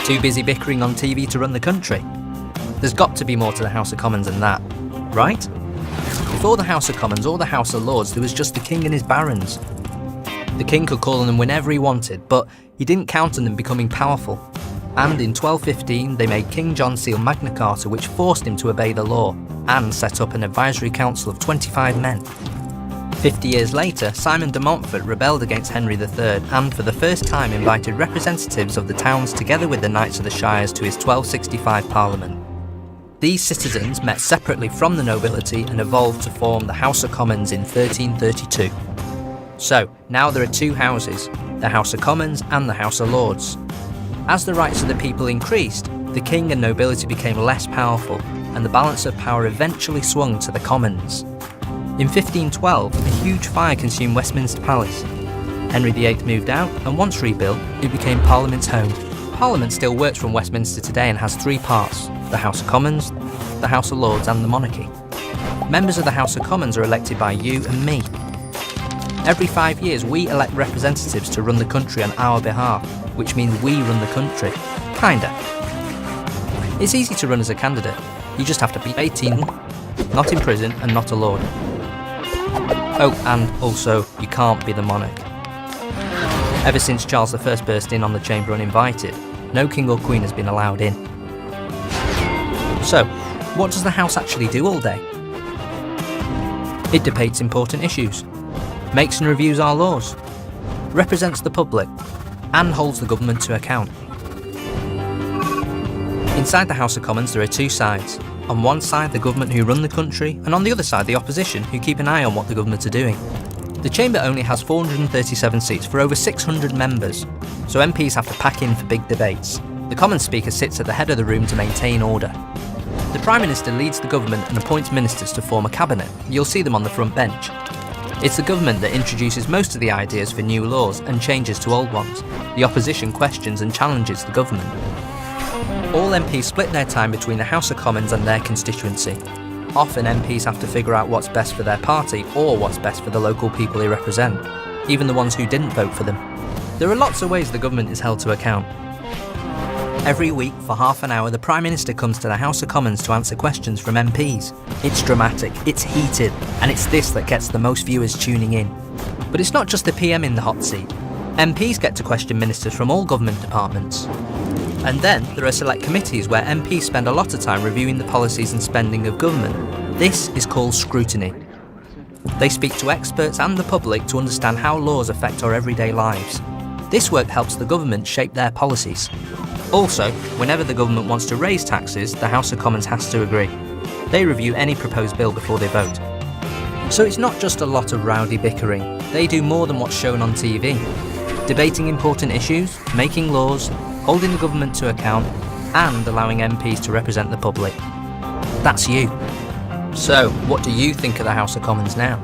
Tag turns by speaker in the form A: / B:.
A: Too busy bickering on TV to run the country? There's got to be more to the House of Commons than that, right? Before the House of Commons or the House of Lords, there was just the king and his barons. The king could call on them whenever he wanted, but he didn't count on them becoming powerful. And in 1215, they made King John seal Magna Carta, which forced him to obey the law, and set up an advisory council of 25 men. 50 years later, Simon de Montfort rebelled against Henry III and for the first time invited representatives of the towns together with the Knights of the Shires to his 1265 Parliament. These citizens met separately from the nobility and evolved to form the House of Commons in 1332. So, now there are two houses, the House of Commons and the House of Lords. As the rights of the people increased, the king and nobility became less powerful, and the balance of power eventually swung to the Commons. In 1512, a huge fire consumed Westminster Palace. Henry VIII moved out, and once rebuilt, it became Parliament's home. Parliament still works from Westminster today and has three parts: the House of Commons, the House of Lords and the monarchy. Members of the House of Commons are elected by you and me. Every 5 years we elect representatives to run the country on our behalf, which means we run the country. Kinda. It's easy to run as a candidate. You just have to be 18, not in prison and not a lord. Oh, and also, you can't be the monarch. Ever since Charles I burst in on the chamber uninvited, no king or queen has been allowed in. So, what does the House actually do all day? It debates important issues, makes and reviews our laws, represents the public, and holds the government to account. Inside the House of Commons there are two sides. On one side the government who run the country, and on the other side the opposition who keep an eye on what the government are doing. The chamber only has 437 seats for over 600 members, so MPs have to pack in for big debates. The Commons Speaker sits at the head of the room to maintain order. The Prime Minister leads the government and appoints ministers to form a cabinet. You'll see them on the front bench. It's the government that introduces most of the ideas for new laws and changes to old ones. The opposition questions and challenges the government. All MPs split their time between the House of Commons and their constituency. Often MPs have to figure out what's best for their party or what's best for the local people they represent, even the ones who didn't vote for them. There are lots of ways the government is held to account. Every week, for half an hour, the Prime Minister comes to the House of Commons to answer questions from MPs. It's dramatic, it's heated, and it's this that gets the most viewers tuning in. But it's not just the PM in the hot seat. MPs get to question ministers from all government departments. And then there are select committees where MPs spend a lot of time reviewing the policies and spending of government. This is called scrutiny. They speak to experts and the public to understand how laws affect our everyday lives. This work helps the government shape their policies. Also, whenever the government wants to raise taxes, the House of Commons has to agree. They review any proposed bill before they vote. So it's not just a lot of rowdy bickering. They do more than what's shown on TV. Debating important issues, making laws, holding the government to account, and allowing MPs to represent the public. That's you. So, what do you think of the House of Commons now?